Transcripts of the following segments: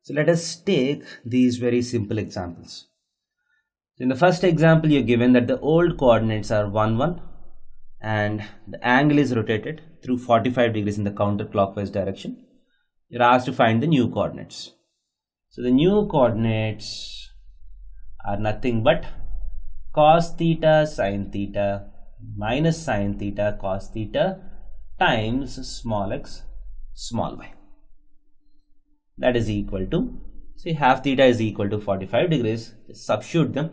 So let us take these very simple examples. In the first example, you're given that the old coordinates are 1, 1 and the angle is rotated through 45 degrees in the counterclockwise direction. You're asked to find the new coordinates. So the new coordinates are nothing but cos theta sin theta minus sin theta cos theta times small x small y. That is equal to, see, half theta is equal to 45 degrees. Just substitute them.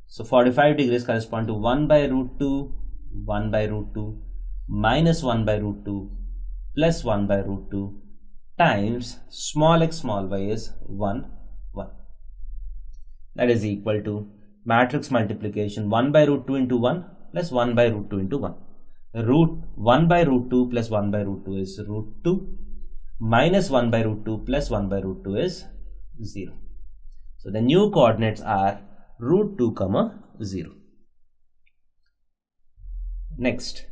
So 45 degrees correspond to 1 by root 2, 1 by root 2 minus 1 by root 2 plus 1 by root 2 times small x small y is 1, 1. That is equal to matrix multiplication 1 by root 2 into 1 plus 1 by root 2 into 1. Root 1 by root 2 plus 1 by root 2 is root 2 minus 1 by root 2 plus 1 by root 2 is 0. So the new coordinates are root 2 comma 0. Next,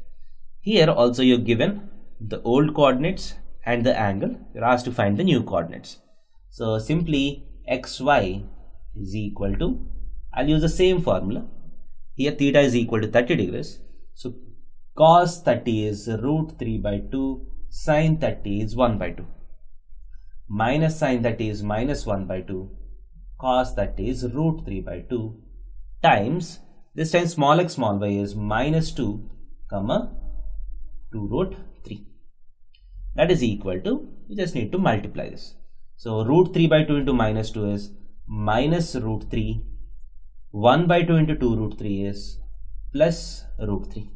here also you're given the old coordinates and the angle. You're asked to find the new coordinates. So simply xy is equal to, I'll use the same formula. Here theta is equal to 30 degrees. So cos 30 is root 3 by 2, sin 30 is 1 by 2. Minus sin 30 is minus 1 by 2. Cos 30 is root 3 by 2 times, this time small x small y is minus 2 comma 2 root 3. That is equal to, you just need to multiply this. So root 3 by 2 into minus 2 is minus root 3. 1 by 2 into 2 root 3 is plus root 3.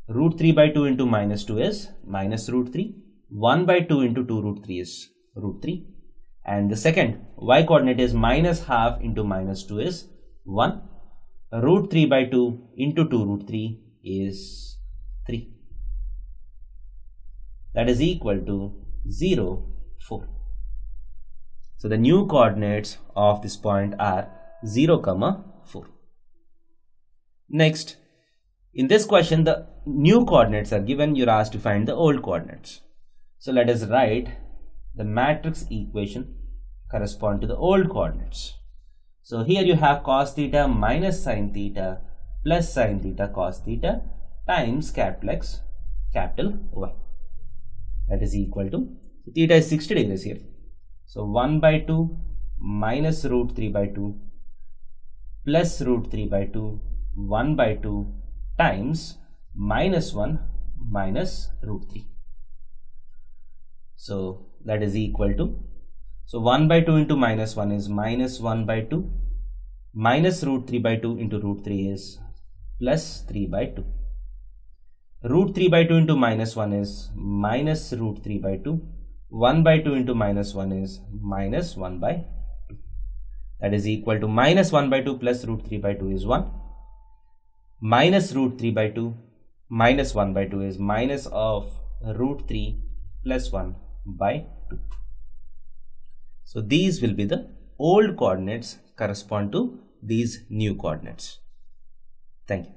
Root 3 by 2 into minus 2 is minus root 3. 1 by 2 into 2 root 3 is root 3. And the second y coordinate is minus half into minus 2 is 1. Root 3 by 2 into 2 root 3 is 3. That is equal to 0, 4. So the new coordinates of this point are 0, 4. Next, in this question, the new coordinates are given. You're asked to find the old coordinates. So let us write the matrix equation correspond to the old coordinates. So here you have cos theta minus sin theta plus sin theta cos theta times capital X capital Y. That is equal to, theta is 60 degrees here. So 1 by 2 minus root 3 by 2 plus root 3 by 2 1 by 2 times minus 1 minus root 3. So that is equal to, so 1 by 2 into minus 1 is minus 1 by 2 minus root 3 by 2 into root 3 is plus 3 by 2. Root 3 by 2 into minus 1 is minus root 3 by 2. 1 by 2 into minus 1 is minus 1 by 2. That is equal to minus 1 by 2 plus root 3 by 2 is 1. Minus root 3 by 2 minus 1 by 2 is minus of root 3 plus 1 by 2. So these will be the old coordinates correspond to these new coordinates. Thank you.